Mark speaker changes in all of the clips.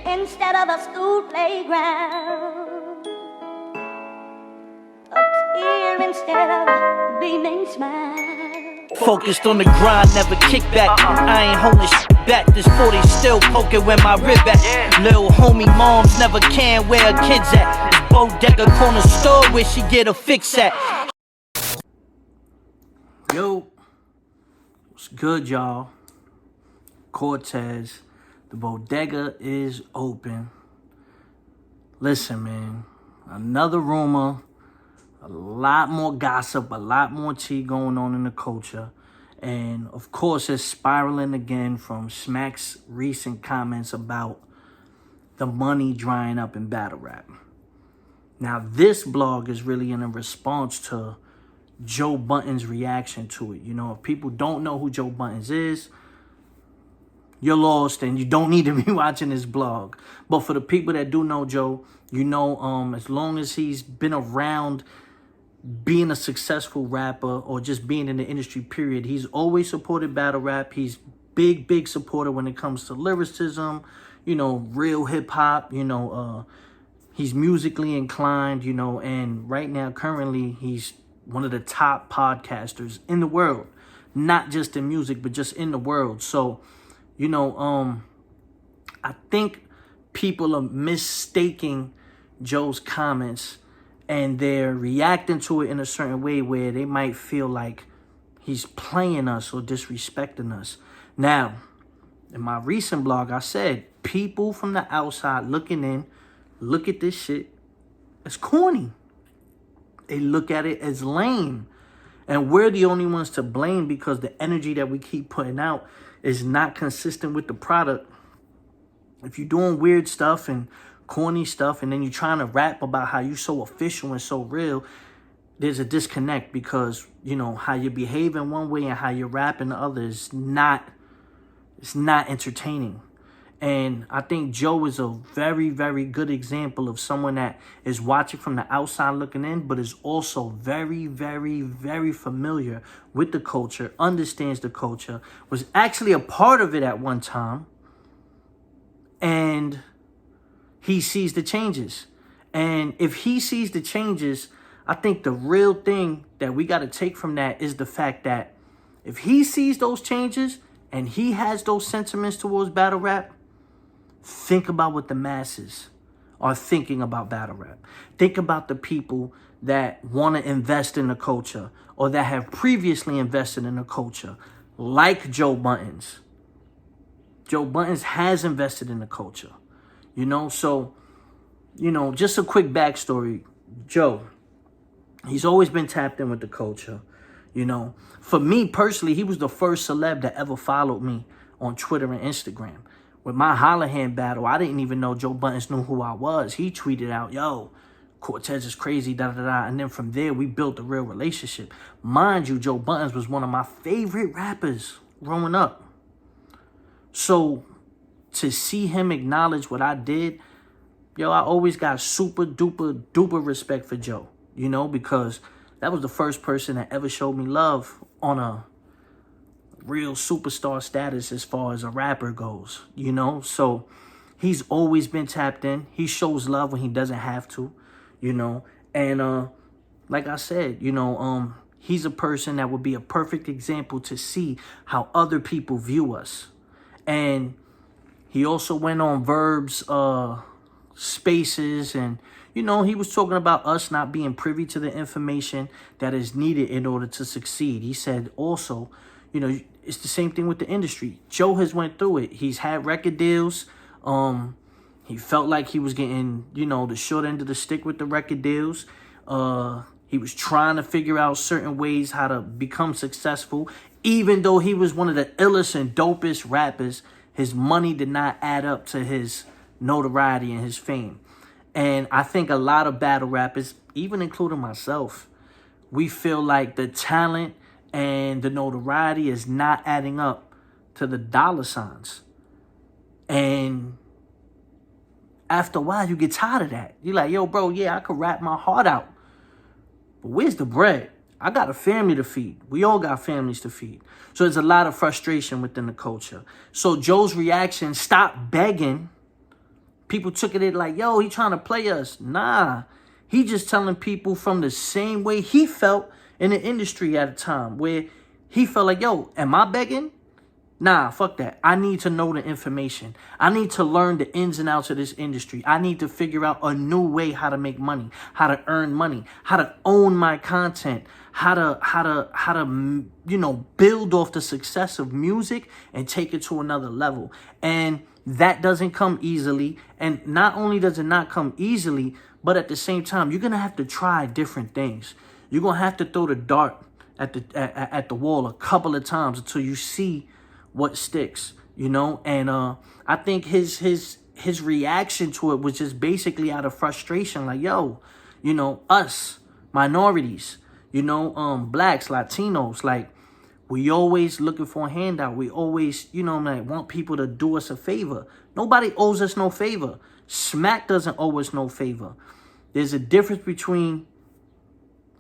Speaker 1: instead of a school playground. A tear instead of a beaming smile.
Speaker 2: Focused on the grind, never kick back. I ain't holding shit back. This 40 still poking where my rib at. Little homie moms never can where her kids at. This bodega corner store where she get a fix at. Yo, what's good, y'all? Cortez, the bodega is open. Listen, man, another rumor, a lot more gossip, a lot more tea going on in the culture. And of course, it's spiraling again from Smack's recent comments about the money drying up in battle rap. Now, this blog is really in a response to Joe Budden's reaction to it. You know, if people don't know who Joe Budden is, you're lost and you don't need to be watching this blog. But for the people that do know Joe, you know, as long as he's been around being a successful rapper or just being in the industry, period, he's always supported battle rap. He's big supporter when it comes to lyricism, you know, real hip hop, you know, he's musically inclined, you know, and right now, currently, he's one of the top podcasters in the world, not just in music, but just in the world. So, you know, I think people are mistaking Joe's comments and they're reacting to it in a certain way where they might feel like he's playing us or disrespecting us. Now, in my recent blog, I said people from the outside looking in look at this shit as corny. They look at it as lame. And we're the only ones to blame because the energy that we keep putting out is not consistent with the product. If you're doing weird stuff and corny stuff and then you're trying to rap about how you're so official and so real, there's a disconnect because, you know, how you behave in one way and how you rap in the other is not entertaining. And I think Joe is a very good example of someone that is watching from the outside looking in, but is also very familiar with the culture, understands the culture, was actually a part of it at one time, and he sees the changes. And if he sees the changes, I think the real thing that we got to take from that is the fact that if he sees those changes and he has those sentiments towards battle rap, think about what the masses are thinking about battle rap. Think about the people that want to invest in the culture or that have previously invested in the culture, like Joe Budden's. Joe Budden's has invested in the culture, you know? So, you know, just a quick backstory. Joe, he's always been tapped in with the culture, you know? For me personally, he was the first celeb that ever followed me on Twitter and Instagram. With my Hollahan battle, I didn't even know Joe Budden knew who I was. He tweeted out, yo, Cortez is crazy, da-da-da. And then from there, we built a real relationship. Mind you, Joe Budden was one of my favorite rappers growing up. So to see him acknowledge what I did, yo, I always got super duper respect for Joe, you know, because that was the first person that ever showed me love on a real superstar status as far as a rapper goes, you know? So he's always been tapped in. He shows love when he doesn't have to, you know? And like I said, you know, he's a person that would be a perfect example to see how other people view us. And he also went on Verb's spaces and, you know, he was talking about us not being privy to the information that is needed in order to succeed. He said also, you know, it's the same thing with the industry. Joe has went through it. He's had record deals. He felt like he was getting, you know, the short end of the stick with the record deals. He was trying to figure out certain ways how to become successful. Even though he was one of the illest and dopest rappers, his money did not add up to his notoriety and his fame. And I think a lot of battle rappers, even including myself, we feel like the talent and the notoriety is not adding up to the dollar signs. And after a while, you get tired of that. You're like, yo, bro, yeah, I could rap my heart out. But where's the bread? I got a family to feed. We all got families to feed. So there's a lot of frustration within the culture. So Joe's reaction, stop begging People took it like, yo, he trying to play us. Nah, he just telling people from the same way he felt in the industry at a time, where he felt like, yo, am I begging? Nah, fuck that. I need to know the information. I need to learn the ins and outs of this industry. I need to figure out a new way how to make money, how to earn money, how to own my content, how to build off the success of music and take it to another level. And that doesn't come easily. And not only does it not come easily, but at the same time, you're going to have to try different things. You're going to have to throw the dart at the wall a couple of times until you see what sticks, and I think his reaction to it was just basically out of frustration, like, yo, us minorities, blacks, Latinos, like, we always looking for a handout. We always, want people to do us a favor. Nobody owes us no favor. Smack doesn't owe us no favor. There's a difference between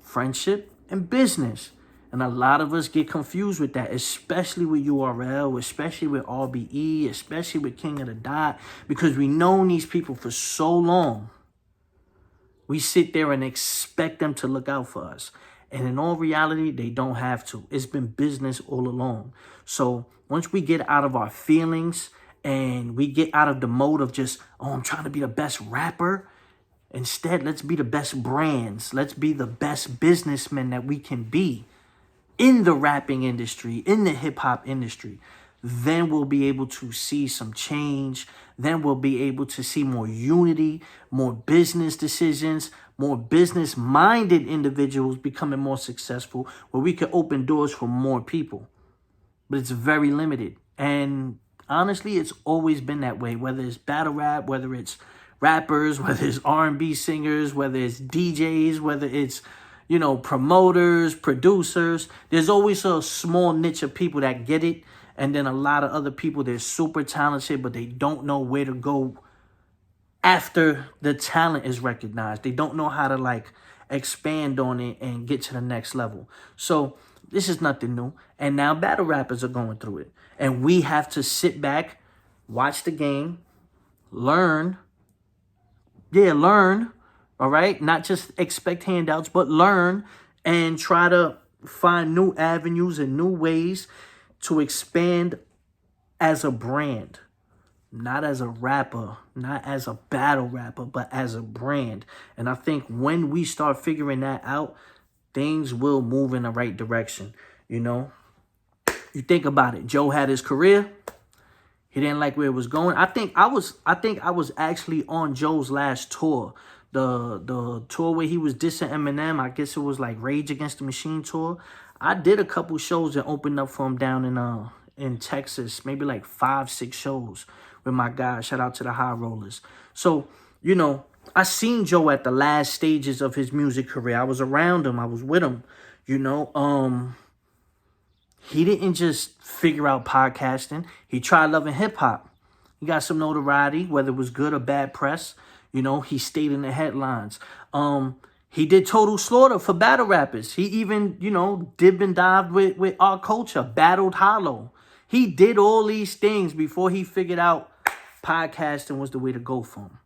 Speaker 2: friendship and business. And a lot of us get confused with that, especially with URL, especially with RBE, especially with King of the Dot, because we known these people for so long. We sit there and expect them to look out for us. And in all reality, they don't have to. It's been business all along. So once we get out of our feelings and we get out of the mode of just, oh, I'm trying to be the best rapper. Instead, let's be the best brands. Let's be the best businessmen that we can be in the rapping industry, in the hip hop industry. Then we'll be able to see some change. Then we'll be able to see more unity, more business decisions, more business-minded individuals becoming more successful, where we can open doors for more people. But it's very limited. And honestly, it's always been that way, whether it's battle rap, whether it's rappers, whether it's R&B singers, whether it's DJs, whether it's promoters, producers. There's always a small niche of people that get it. And then a lot of other people, they're super talented, but they don't know where to go after the talent is recognized. They don't know how to expand on it and get to the next level. So this is nothing new. And now battle rappers are going through it. And we have to sit back, watch the game, learn. All right, not just expect handouts, but learn and try to find new avenues and new ways to expand as a brand, not as a rapper, not as a battle rapper, but as a brand. And I think when we start figuring that out, things will move in the right direction. You think about it. Joe had his career. He didn't like where it was going. I think I was actually on Joe's last tour. The tour where he was dissing Eminem. I guess it was like Rage Against the Machine tour. I did a couple shows and opened up for him down in Texas, maybe like 5-6 shows with my guys. Shout out to the High Rollers. So, I seen Joe at the last stages of his music career. I was around him. I was with him. He didn't just figure out podcasting. He tried loving hip hop. He got some notoriety, whether it was good or bad press. He stayed in the headlines. He did Total Slaughter for battle rappers. He even, dipped and dived with our culture, battled Hollow. He did all these things before he figured out podcasting was the way to go for him.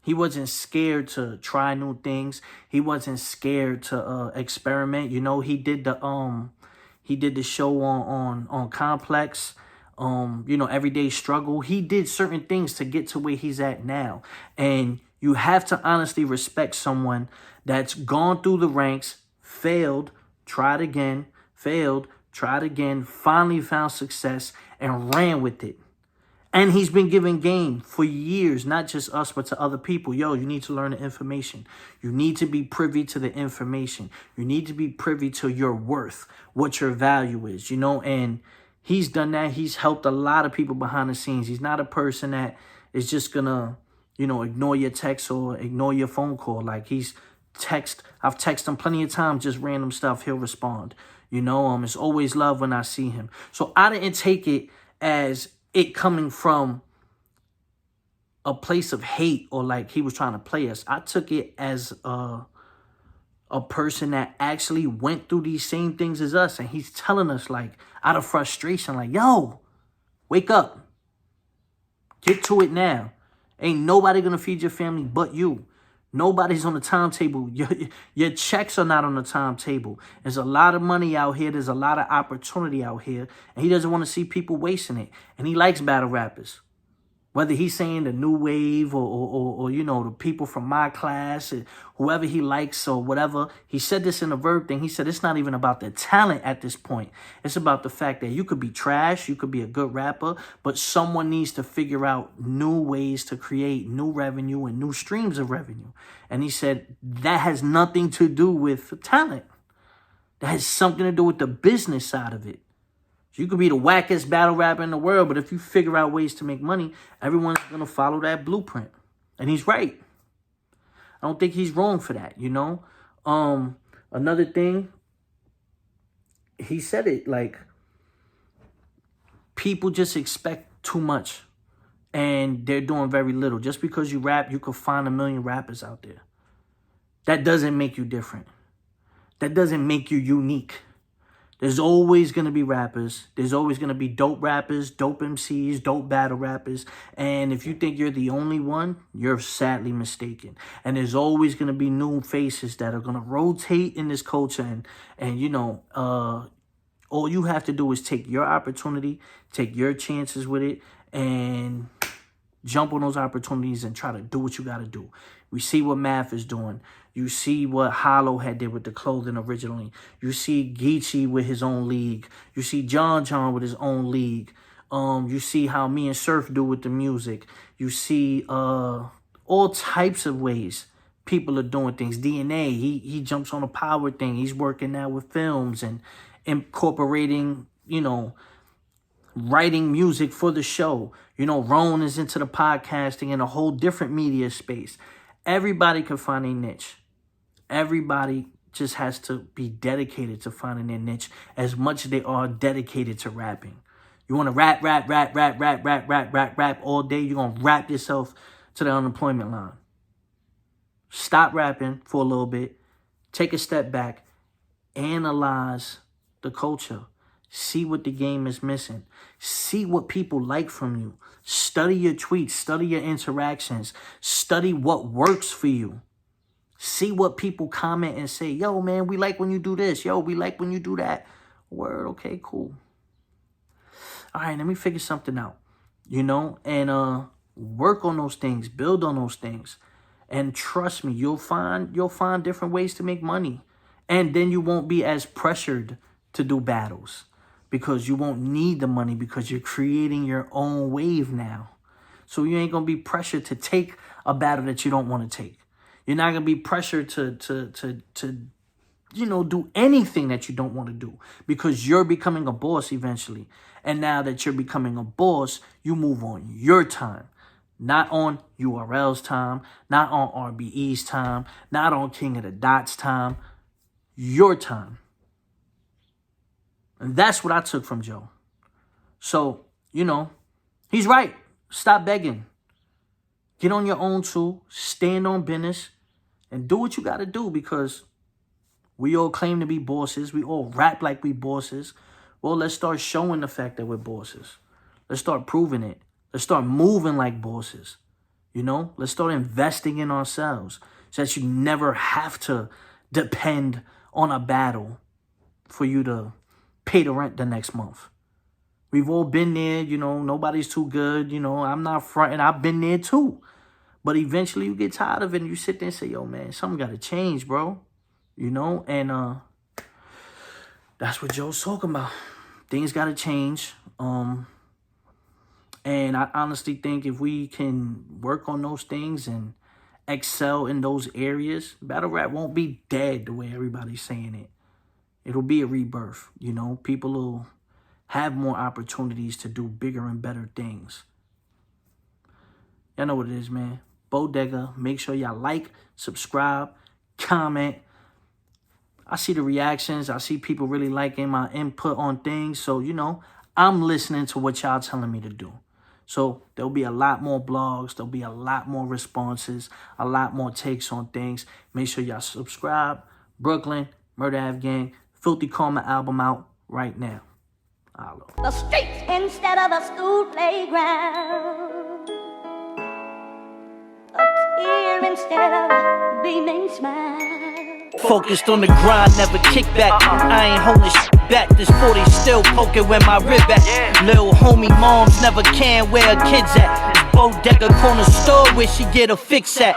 Speaker 2: He wasn't scared to try new things. He wasn't scared to experiment. He did the show on Complex. Everyday Struggle. He did certain things to get to where he's at now. And you have to honestly respect someone that's gone through the ranks, failed, tried again, finally found success and ran with it. And he's been giving game for years, not just us, but to other people. Yo, you need to learn the information. You need to be privy to the information. You need to be privy to your worth, what your value is, and he's done that. He's helped a lot of people behind the scenes. He's not a person that is just going to, ignore your text or ignore your phone call. Like I've texted him plenty of times, just random stuff. He'll respond. It's always love when I see him. So I didn't take it as it coming from a place of hate or like he was trying to play us. I took it as a person that actually went through these same things as us. And he's telling us out of frustration, yo, wake up, get to it now. Ain't nobody gonna feed your family but you. Nobody's on the timetable. Your checks are not on the timetable. There's a lot of money out here. There's a lot of opportunity out here. And he doesn't want to see people wasting it. And he likes battle rappers. Whether he's saying the new wave or you know, the people from my class, and whoever he likes or whatever. He said this in the Verb thing. He said it's not even about the talent at this point. It's about the fact that you could be trash, you could be a good rapper, but someone needs to figure out new ways to create new revenue and new streams of revenue. And he said that has nothing to do with talent. That has something to do with the business side of it. You could be the wackest battle rapper in the world, but if you figure out ways to make money, everyone's going to follow that blueprint. And he's right. I don't think he's wrong for that, you know? Another thing, he said it, like, people just expect too much, and they're doing very little. Just because you rap, you could find 1 million rappers out there. That doesn't make you different. That doesn't make you unique. There's always going to be rappers. There's always going to be dope rappers, dope MCs, dope battle rappers. And if you think you're the only one, you're sadly mistaken. And there's always going to be new faces that are going to rotate in this culture. And you know, all you have to do is take your opportunity, take your chances with it, and jump on those opportunities and try to do what you got to do. We see what Math is doing. You see what Hollow had did with the clothing originally. You see Geechee with his own league. You see John with his own league. You see how me and Surf do with the music. You see all types of ways people are doing things. DNA, he jumps on a power thing. He's working now with films and incorporating, you know, writing music for the show. You know, Roan is into the podcasting and a whole different media space. Everybody can find a niche. Everybody just has to be dedicated to finding their niche as much as they are dedicated to rapping. You want to rap all day, you're going to rap yourself to the unemployment line. Stop rapping for a little bit. Take a step back. Analyze the culture. See what the game is missing. See what people like from you. Study your tweets. Study your interactions. Study what works for you. See what people comment and say. Yo, man, we like when you do this. Yo, we like when you do that. Word, okay, cool. All right, let me figure something out. You know, and work on those things. Build on those things. And trust me, you'll find different ways to make money. And then you won't be as pressured to do battles. Because you won't need the money because you're creating your own wave now. So you ain't going to be pressured to take a battle that you don't want to take. You're not going to be pressured to you know, do anything that you don't want to do. Because you're becoming a boss eventually. And now that you're becoming a boss, you move on your time. Not on URL's time. Not on RBE's time. Not on King of the Dots time. Your time. And that's what I took from Joe. So, you know, he's right. Stop begging. Get on your own too. Stand on business. And do what you got to do because we all claim to be bosses. We all rap like we bosses. Well, let's start showing the fact that we're bosses. Let's start proving it. Let's start moving like bosses. You know, let's start investing in ourselves so that you never have to depend on a battle for you to pay the rent the next month. We've all been there, you know, nobody's too good, you know, I'm not fronting, I've been there too. But eventually you get tired of it and you sit there and say, yo, man, something got to change, bro. You know, and that's what Joe's talking about. Things got to change. And I honestly think if we can work on those things and excel in those areas, battle rap won't be dead the way everybody's saying it. It'll be a rebirth, you know. People will have more opportunities to do bigger and better things. Y'all know what it is, man. Bodega. Make sure y'all like, subscribe, comment. I see the reactions. I see people really liking my input on things. So, you know, I'm listening to what y'all telling me to do. So there'll be a lot more blogs. There'll be a lot more responses. A lot more takes on things. Make sure y'all subscribe. Brooklyn, Murder Ave Gang. Filthy Karma album out right now. Hello.
Speaker 1: The streets instead of the school playground. instead of a beaming smile.
Speaker 3: Focused on the grind, never kick back. I ain't holding shit back. This 40 still poking where my rib at. Lil' homie moms never can where her kids at. This bodega corner store where she get a fix at.